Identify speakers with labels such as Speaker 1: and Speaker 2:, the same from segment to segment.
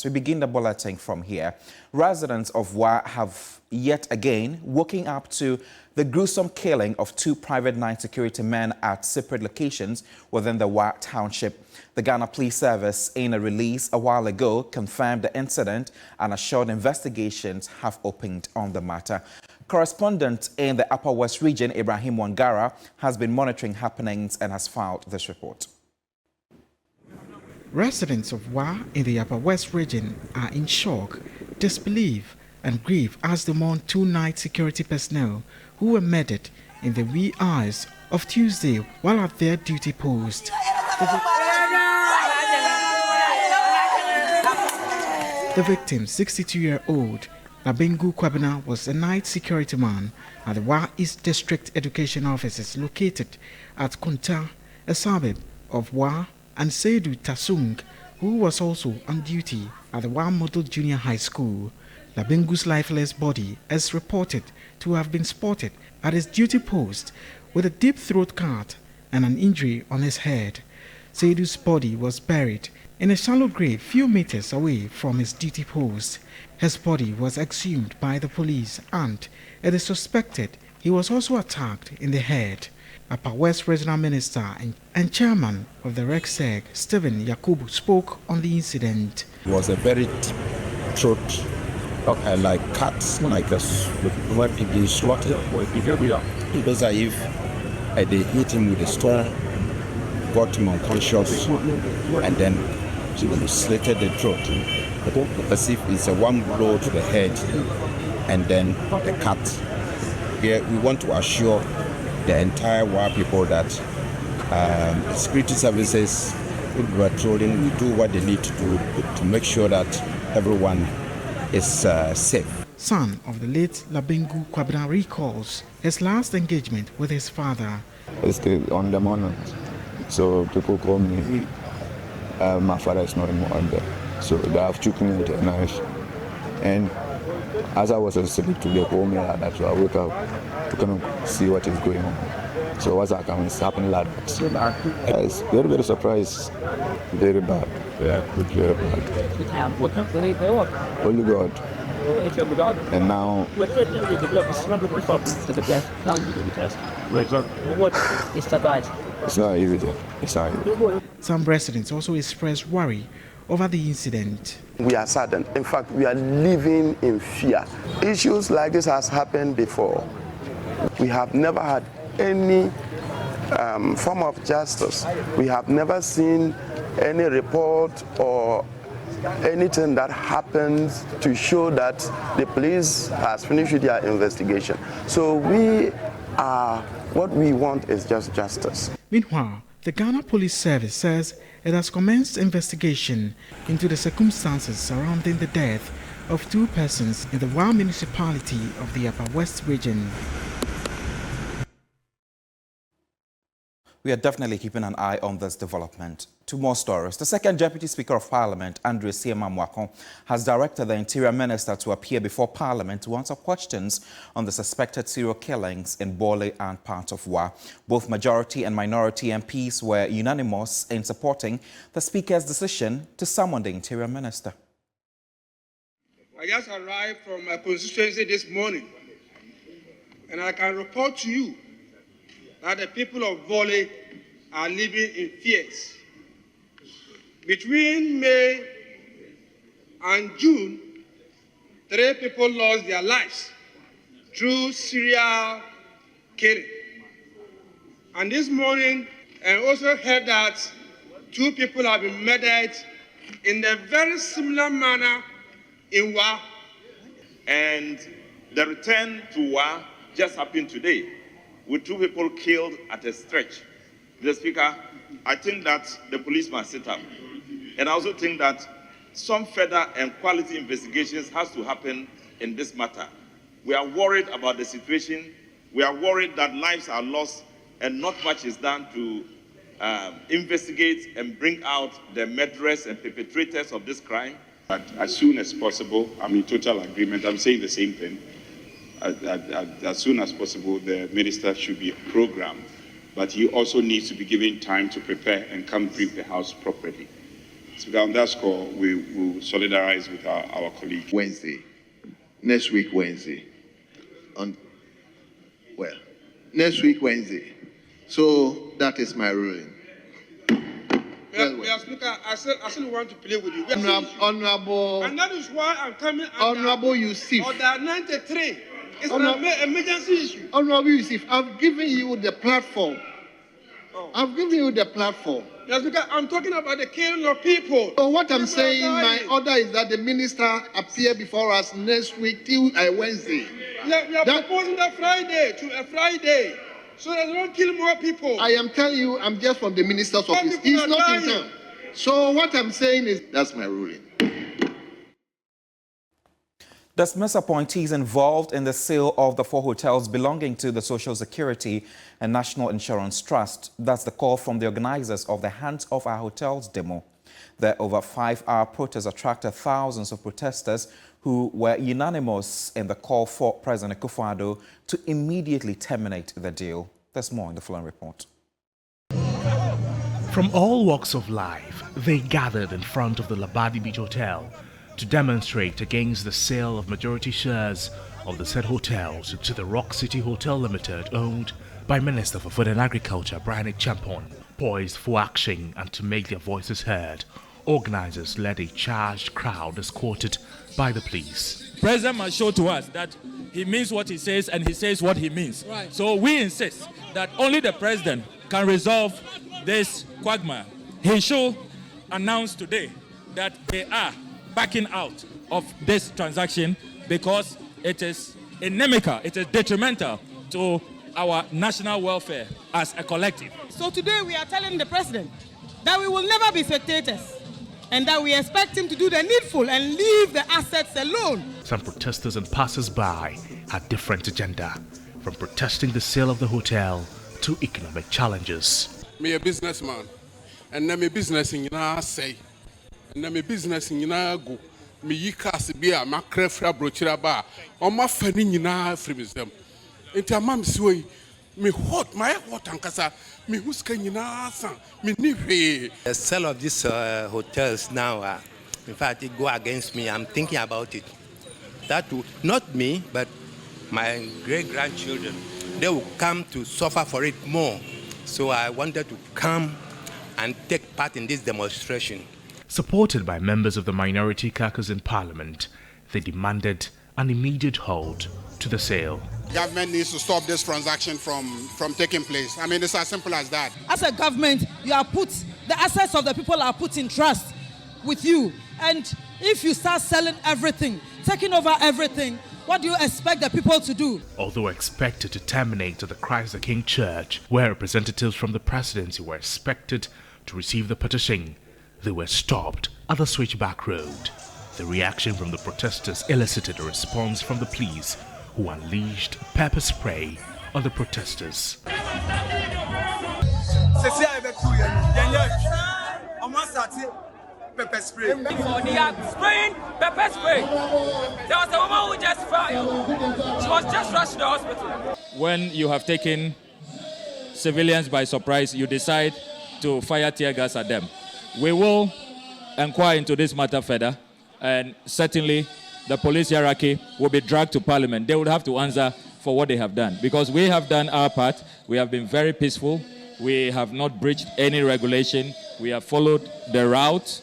Speaker 1: We begin the bulletin from here. Residents of Wa have yet again woken up to the gruesome killing of two private night security men at separate locations within the Wa township. The Ghana Police Service, in a release a while ago, confirmed the incident and assured investigations have opened on the matter. Correspondent in the Upper West region, Ibrahim Wangara, has been monitoring happenings and has filed this report.
Speaker 2: Residents of Wa in the Upper West region are in shock, disbelief and grief as they mourn two night security personnel who were murdered in the wee hours of Tuesday while at their duty post. The victim, 62-year-old Labengu Kwabena, was a night security man at the Wa East District Education Offices located at Kunta, a suburb of Wa, and Seidu Tasung, who was also on duty at the Wa Model Junior High School. Labengu's lifeless body is reported to have been spotted at his duty post with a deep throat cut and an injury on his head. Seidu's body was buried in a shallow grave few meters away from his duty post. His body was exhumed by the police and it is suspected he was also attacked in the head. Upper West Regional Minister and Chairman of the RECSEG, Stephen Yakubu, spoke on the incident.
Speaker 3: It was a very deep throat, like cuts, like when people slaughtered. It was as if they hit him with a stone, got him unconscious, and then slitted the throat. As if it's a one blow to the head, and then the cut. Here we want to assure the entire Wa people that security services will be patrolling, will do what they need to do to make sure that everyone is safe.
Speaker 2: Son of the late Labengu Kwabena recalls his last engagement with his father.
Speaker 4: It's on the morning, so people call me, my father is not anymore there. So they have taken me with a knife. And as I was asleep to they call me like that, so I woke up to come and see what is going on. So what's happening? It's happening like that. I was very, very surprised. Very bad. Yeah, very bad. Only God. And now
Speaker 5: what is the bad?
Speaker 4: It's not easy. It's not easy.
Speaker 2: Some residents also expressed worry over the incident.
Speaker 6: We are saddened. In fact, we are living in fear. Issues like this has happened before. We have never had any form of justice. We have never seen any report or anything that happens to show that the police has finished with their investigation. So what we want is just justice.
Speaker 2: Meanwhile, the Ghana Police Service says it has commenced investigation into the circumstances surrounding the death of two persons in the Wa municipality of the Upper West region.
Speaker 1: We are definitely keeping an eye on this development. Two more stories. The second Deputy Speaker of Parliament, Andrew Siema-Mwakon, has directed the Interior Minister to appear before Parliament to answer questions on the suspected serial killings in Bole and part of Wa. Both majority and minority MPs were unanimous in supporting the Speaker's decision to summon the Interior Minister.
Speaker 7: I just arrived from my constituency this morning, and I can report to you that the people of Bole are living in fears. Between May and June, 3 people lost their lives through serial killing. And this morning, I also heard that 2 people have been murdered in a very similar manner in Wa.
Speaker 8: And the return to Wa just happened today, with 2 people killed at a stretch. Mr. Speaker, I think that the police must sit up. And I also think that some further and quality investigations has to happen in this matter. We are worried about the situation. We are worried that lives are lost and not much is done to investigate and bring out the murderers and perpetrators of this crime.
Speaker 9: But as soon as possible, I'm in total agreement. I'm saying the same thing. As soon as possible, the minister should be programmed, but he also needs to be given time to prepare and come brief the House properly. Speaker, on that score, we will solidarize with our colleague.
Speaker 5: Wednesday, next week Wednesday, next week Wednesday. So that is my ruling.
Speaker 7: Speaker, I still want to play with you.
Speaker 5: Honorable,
Speaker 7: and that is why I'm coming.
Speaker 5: Honorable Yusuf.
Speaker 7: Order 93. It's an emergency issue.
Speaker 5: Honorable Yusuf, I've given you the platform. I've given you the platform.
Speaker 7: Yes, because I'm talking about the killing of people.
Speaker 5: So what I'm saying, my order is that the minister appear before us next week till Wednesday.
Speaker 7: Yeah, we are proposing a Friday, so that they don't kill more people.
Speaker 5: I am telling you, I'm just from the minister's office. He's not in town. So what I'm saying is, that's my ruling.
Speaker 1: Dismiss appointees involved in the sale of the 4 hotels belonging to the Social Security and National Insurance Trust. That's the call from the organizers of the Hands Off Our Hotels demo. The over 5-hour protest attracted thousands of protesters who were unanimous in the call for President Akufo-Addo to immediately terminate the deal. There's more in the following report.
Speaker 10: From all walks of life, they gathered in front of the Labadi Beach Hotel to demonstrate against the sale of majority shares of the said hotels to the Rock City Hotel Limited, owned by Minister for Food and Agriculture Brian Champon. Poised for action and to make their voices heard, organizers led a charged crowd escorted by the police.
Speaker 11: The President must show to us that he means what he says and he says what he means. Right. So we insist that only the President can resolve this quagmire. He should announce today that they are backing out of this transaction because it is inimical, it is detrimental to our national welfare as a collective.
Speaker 12: So today we are telling the President that we will never be spectators and that we expect him to do the needful and leave the assets alone.
Speaker 10: Some protesters and passers-by had different agenda, from protesting the sale of the hotel to economic challenges.
Speaker 13: Me a businessman, and na me business in na say, and na me business in na go. Me yikas be a makrefra brochira ba, o ma fani na free them. Enti amam siwe me hot, my hot ankasa, me huska na san, me ni hwe.
Speaker 14: The sale of these hotels now, in fact, it go against me. I'm thinking about it. That will, not me, but my great-grandchildren, they will come to suffer for it more. So I wanted to come and take part in this demonstration.
Speaker 10: Supported by members of the minority caucus in Parliament, they demanded an immediate halt to the sale.
Speaker 13: Government needs to stop this transaction from taking place. I mean, it's as simple as that.
Speaker 12: As a government, the assets of the people are put in trust with you. And if you start selling everything, taking over everything, what do you expect the people to do?
Speaker 10: Although expected to terminate at the Christ the King Church, where representatives from the presidency were expected to receive the petition, they were stopped at the Switchback Road. The reaction from the protesters elicited a response from the police, who unleashed pepper spray on the protesters.
Speaker 15: Pepper spray. They are spraying pepper spray. There was a woman who just fell. She was just rushed to the hospital.
Speaker 11: When you have taken civilians by surprise, you decide to fire tear gas at them. We will inquire into this matter further, and certainly the police hierarchy will be dragged to Parliament. They would have to answer for what they have done, because we have done our part. We have been very peaceful. We have not breached any regulation. We have followed the route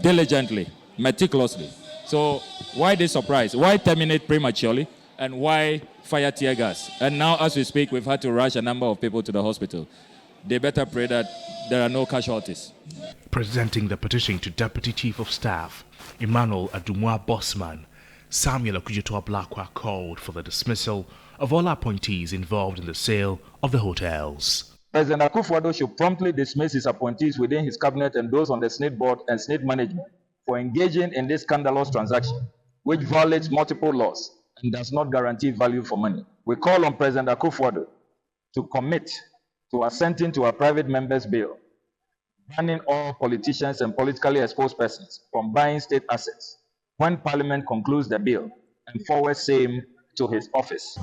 Speaker 11: diligently, meticulously. So why this surprise? Why terminate prematurely? And why fire tear gas? And now, as we speak, we've had to rush a number of people to the hospital. They better pray that there are no casualties.
Speaker 10: Presenting the petition to Deputy Chief of Staff Emmanuel Adumwa Bosman, Samuel Okudzeto-Ablakwa called for the dismissal of all appointees involved in the sale of the hotels.
Speaker 16: President Akufo-Addo should promptly dismiss his appointees within his cabinet and those on the SNIT board and SNIT management for engaging in this scandalous transaction, which violates multiple laws and does not guarantee value for money. We call on President Akufo-Addo to commit to assenting to a private member's bill, banning all politicians and politically exposed persons from buying state assets when Parliament concludes the bill, and forward same to his office.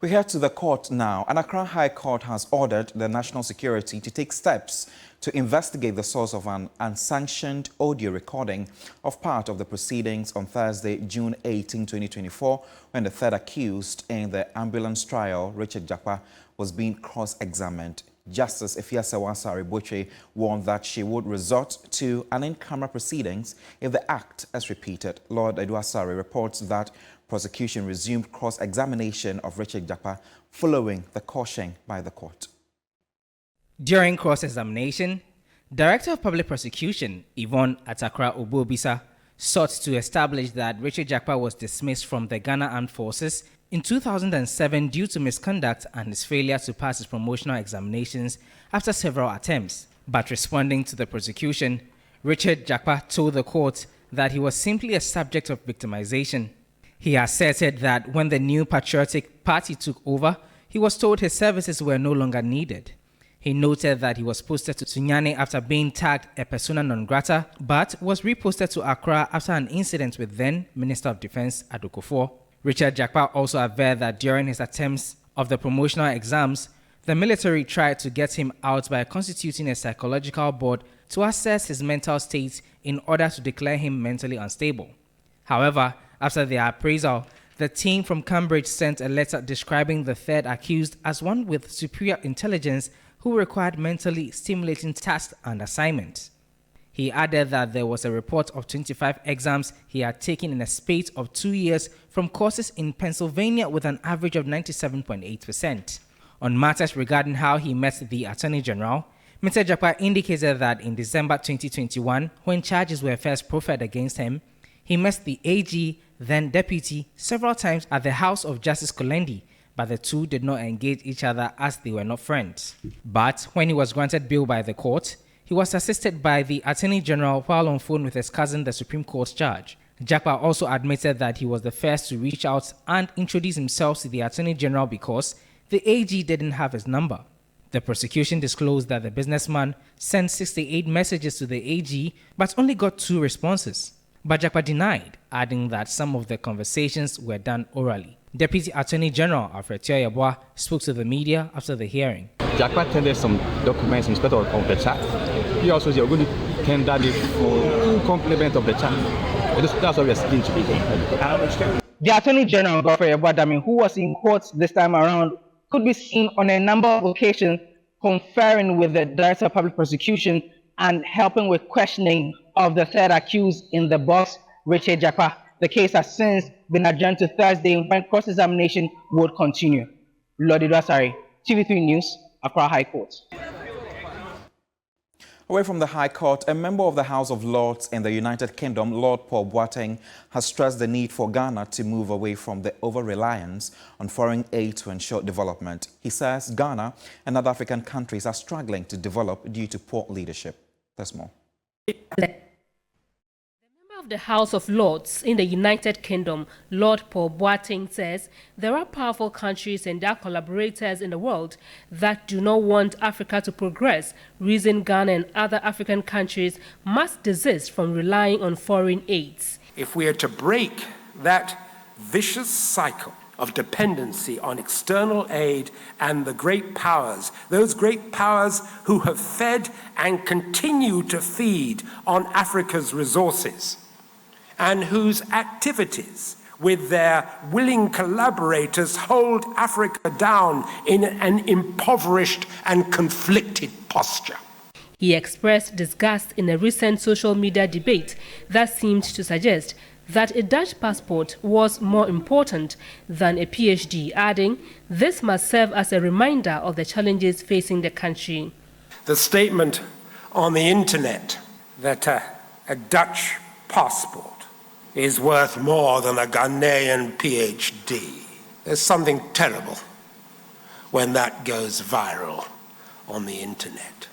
Speaker 1: We head to the court now. An Accra High Court has ordered the National Security to take steps to investigate the source of an unsanctioned audio recording of part of the proceedings on Thursday, June 18, 2024, when the third accused in the ambulance trial, Richard Jakpa, was being cross-examined. Justice Ifiasewa Asare-Botwe warned that she would resort to an in-camera proceedings if the act is repeated. Lord Edu Asare reports that prosecution resumed cross-examination of Richard Jakpa following the caution by the court.
Speaker 17: During cross-examination, Director of Public Prosecution Yvonne Atakra Obobisa sought to establish that Richard Jakpa was dismissed from the Ghana Armed Forces in 2007 due to misconduct and his failure to pass his promotional examinations after several attempts. But responding to the prosecution, Richard Jakpa told the court that he was simply a subject of victimization. He asserted that when the New Patriotic Party took over, he was told his services were no longer needed. He noted that he was posted to Sunyani after being tagged a persona non grata, but was reposted to Accra after an incident with then Minister of Defense Ado Kufuor. Richard Jakpa also averred that during his attempts of the promotional exams, the military tried to get him out by constituting a psychological board to assess his mental state in order to declare him mentally unstable. However, after their appraisal, the team from Cambridge sent a letter describing the third accused as one with superior intelligence who required mentally stimulating tasks and assignments. He added that there was a report of 25 exams he had taken in a space of 2 years from courses in Pennsylvania with an average of 97.8%. On matters regarding how he met the Attorney General, Mr. Jakpa indicated that in December 2021, when charges were first proffered against him, he met the AG, then Deputy, several times at the house of Justice Kolendi, but the two did not engage each other as they were not friends. But when he was granted bail by the court, he was assisted by the Attorney General while on phone with his cousin, the Supreme Court judge. Jakpa also admitted that he was the first to reach out and introduce himself to the Attorney General because the AG didn't have his number. The prosecution disclosed that the businessman sent 68 messages to the AG but only got 2 responses. But Jakpa denied, adding that some of the conversations were done orally. Deputy Attorney General Alfred Tioyeboah spoke to the media after the hearing.
Speaker 18: Jakpa tendered some documents instead of the chat. He also said, you're going to tender the full complement of the chat. That's what we're seeking to be.
Speaker 17: The Attorney General, Alfred Tioyeboah, who was in court this time around, could be seen on a number of occasions conferring with the Director of Public Prosecution and helping with questioning of the third accused in the box, Richard Jakpa. The case has since been adjourned to Thursday when cross-examination would continue. Lord Edu Asare, TV3 News, Accra High Court.
Speaker 1: Away from the High Court, a member of the House of Lords in the United Kingdom, Lord Paul Boateng, has stressed the need for Ghana to move away from the over-reliance on foreign aid to ensure development. He says Ghana and other African countries are struggling to develop due to poor leadership. There's more.
Speaker 19: Of the House of Lords in the United Kingdom, Lord Paul Boateng says there are powerful countries and their collaborators in the world that do not want Africa to progress, reason Ghana and other African countries must desist from relying on foreign aids.
Speaker 20: If we are to break that vicious cycle of dependency on external aid and the great powers, those great powers who have fed and continue to feed on Africa's resources, and whose activities with their willing collaborators hold Africa down in an impoverished and conflicted posture.
Speaker 19: He expressed disgust in a recent social media debate that seemed to suggest that a Dutch passport was more important than a PhD, adding, this must serve as a reminder of the challenges facing the country.
Speaker 20: The statement on the internet that a Dutch passport is worth more than a Ghanaian PhD. There's something terrible when that goes viral on the internet.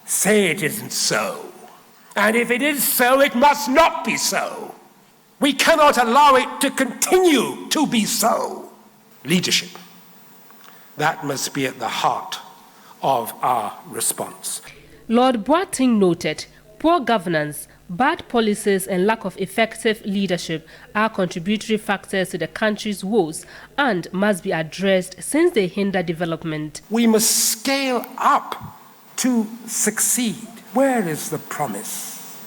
Speaker 20: Say it isn't so. And if it is so, it must not be so. We cannot allow it to continue to be so. Leadership. That must be at the heart of our response.
Speaker 19: Lord Boateng noted Poor governance, bad policies and lack of effective leadership are contributory factors to the country's woes and must be addressed since they hinder development.
Speaker 20: We must scale up to succeed. Where is the promise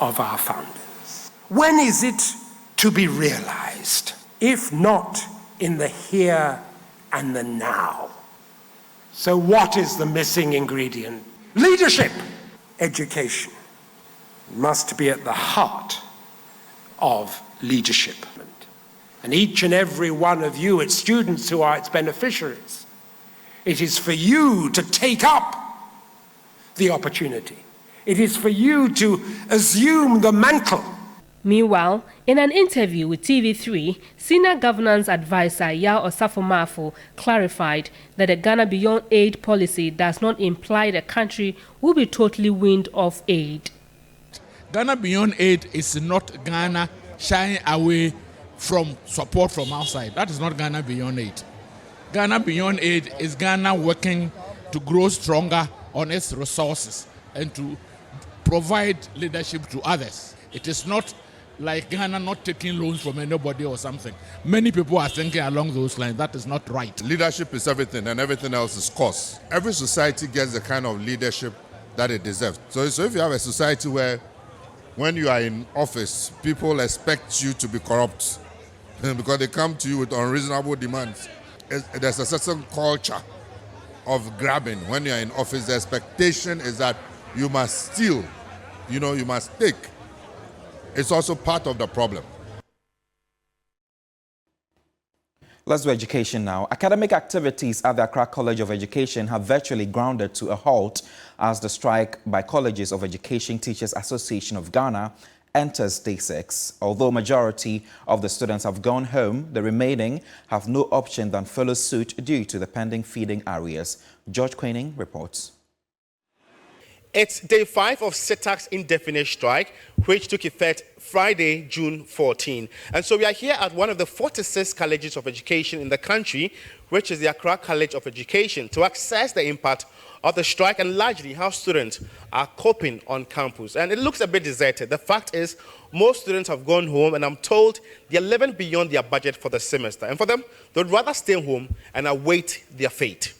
Speaker 20: of our founders? When is it to be realized, if not in the here and the now? So what is the missing ingredient? Leadership. Education must be at the heart of leadership. And each and every one of you, its students who are its beneficiaries, it is for you to take up the opportunity. It is for you to assume the mantle.
Speaker 19: Meanwhile, in an interview with TV3, Senior Governance Advisor Yao Osafo-Maafo clarified that the Ghana Beyond Aid policy does not imply the country will be totally weaned off aid.
Speaker 21: Ghana Beyond Aid is not Ghana shying away from support from outside. That is not Ghana Beyond Aid. Ghana Beyond Aid is Ghana working to grow stronger on its resources and to provide leadership to others. It is not like Ghana not taking loans from anybody or something. Many people are thinking along those lines. That is not right.
Speaker 22: Leadership is everything and everything else is cost. Every society gets the kind of leadership that it deserves. So if you have a society where when you are in office, people expect you to be corrupt because they come to you with unreasonable demands. There's a certain culture of grabbing. When you're in office, the expectation is that you must steal, you must take. It's also part of the problem.
Speaker 1: Let's do education now. Academic activities at the Accra College of Education have virtually grounded to a halt as the strike by Colleges of Education Teachers Association of Ghana enters day 6. Although majority of the students have gone home, the remaining have no option than follow suit due to the pending feeding arrears. George Quaining reports.
Speaker 23: It's day 5 of SETAC's indefinite strike, which took effect Friday, June 14. And so we are here at one of the 46 colleges of education in the country, which is the Accra College of Education, to assess the impact of the strike and largely how students are coping on campus. And it looks a bit deserted. The fact is, most students have gone home, and I'm told they're living beyond their budget for the semester. And for them, they'd rather stay home and await their fate.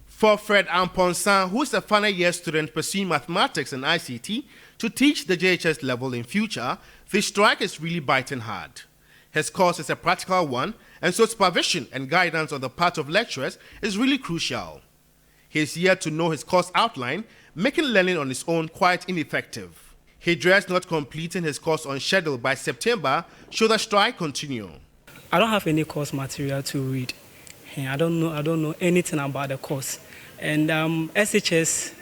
Speaker 23: For Fred Amponsan, who is a final year student pursuing mathematics and ICT to teach the JHS level in future, the strike is really biting hard. His course is a practical one, and so supervision and guidance on the part of lecturers is really crucial. He is yet to know his course outline, making learning on his own quite ineffective. He dreads not completing his course on schedule by September should the strike continue.
Speaker 24: I don't have any course material to read. I don't know anything about the course. And SHS,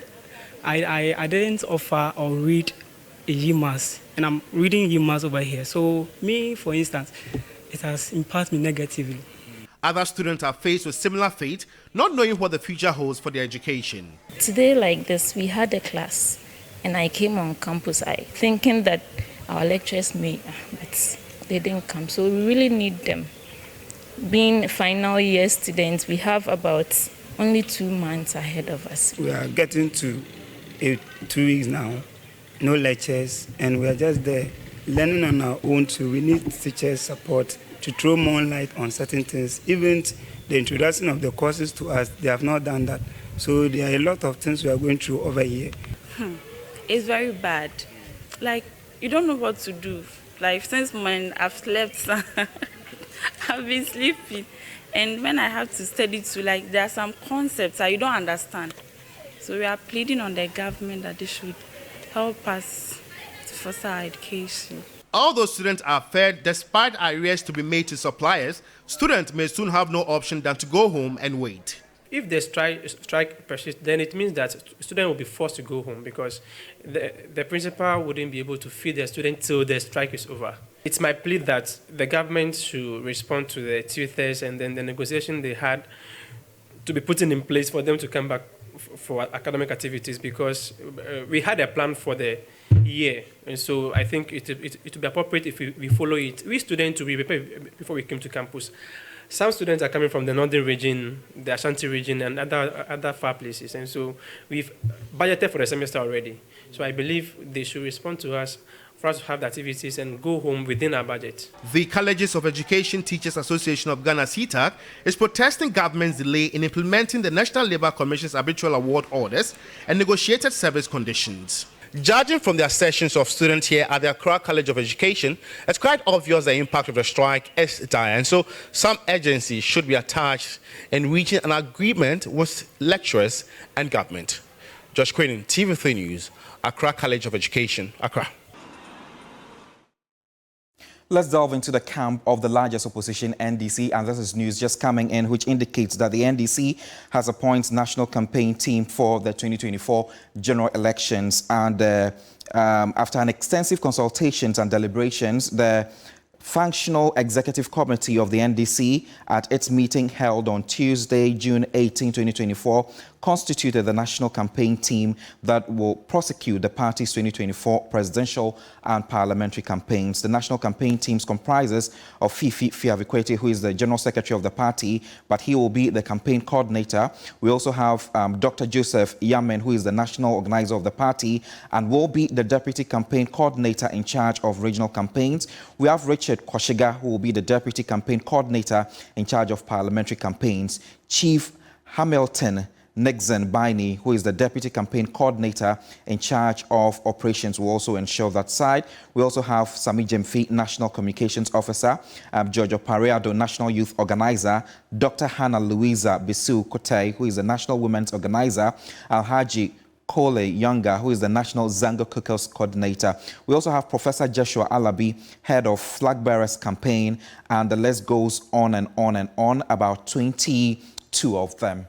Speaker 24: I didn't offer or read a UMass, and I'm reading UMass over here. So me, for instance, it has impacted me negatively.
Speaker 23: Other students are faced with similar fate, not knowing what the future holds for their education.
Speaker 25: Today like this, we had a class, and I came on campus thinking that our lecturers may, but they didn't come. So we really need them. Being final year students, we have about only 2 months ahead of us.
Speaker 26: We are getting to 2 weeks now, no lectures, and we are just there learning on our own too. We need teachers' support to throw more light on certain things. Even the introduction of the courses to us, they have not done that. So there are a lot of things we are going through over here.
Speaker 27: It's very bad. Like, you don't know what to do. Like, since when I've slept, I've been sleeping. And when I have to study too, like, there are some concepts that you don't understand. So we are pleading on the government that they should help us to foster our education.
Speaker 23: Although students are fed despite arrears to be made to suppliers, students may soon have no option than to go home and wait.
Speaker 28: If the strike persists, then it means that students will be forced to go home because the principal wouldn't be able to feed the student till the strike is over. It's my plea that the government should respond to the tutors and then the negotiation they had to be put in place for them to come back for academic activities, because we had a plan for the year, and so I think it would be appropriate if we follow it. We students to be prepared before we came to campus. some students are coming from the northern region, the Ashanti region, and other far places. And so we've budgeted for the semester already. So I believe they should respond to us for us to have the activities and go home within our budget.
Speaker 23: The Colleges of Education Teachers Association of Ghana, CTAG, is protesting government's delay in implementing the National Labour Commission's arbitral award orders and negotiated service conditions. Judging from the assertions of students here at the Accra College of Education, it's quite obvious the impact of the strike is dire, and so some agencies should be attached in reaching an agreement with lecturers and government. Josh Quinn, TV3 News, Accra College of Education, Accra.
Speaker 1: Let's delve into the camp of the largest opposition, NDC, and this is news just coming in which indicates that the NDC has appointed national campaign team for the 2024 general elections. And after an extensive consultations and deliberations, the Functional Executive Committee of the NDC at its meeting held on Tuesday, June 18, 2024, constituted the national campaign team that will prosecute the party's 2024 presidential and parliamentary campaigns. The national campaign team comprises of Fifi Fiavikwete, who is the general secretary of the party, but he will be the campaign coordinator. We also have Dr. Joseph Yamen, who is the national organizer of the party and will be the deputy campaign coordinator in charge of regional campaigns. We have Richard Kwashiga, who will be the deputy campaign coordinator in charge of parliamentary campaigns. Chief Hamilton Nixon Baini, who is the deputy campaign coordinator in charge of operations, will also ensure that side. We also have Sami Jemfi, national communications officer, Giorgio Pareado, national youth organizer, Dr. Hannah Louisa Bisu Kotei, who is the national women's organizer, Alhaji Kole Younger, who is the National Zango Cookers Coordinator. We also have Professor Joshua Alabi, head of Flag Bearers Campaign, and the list goes on and on and on, about 22 of them.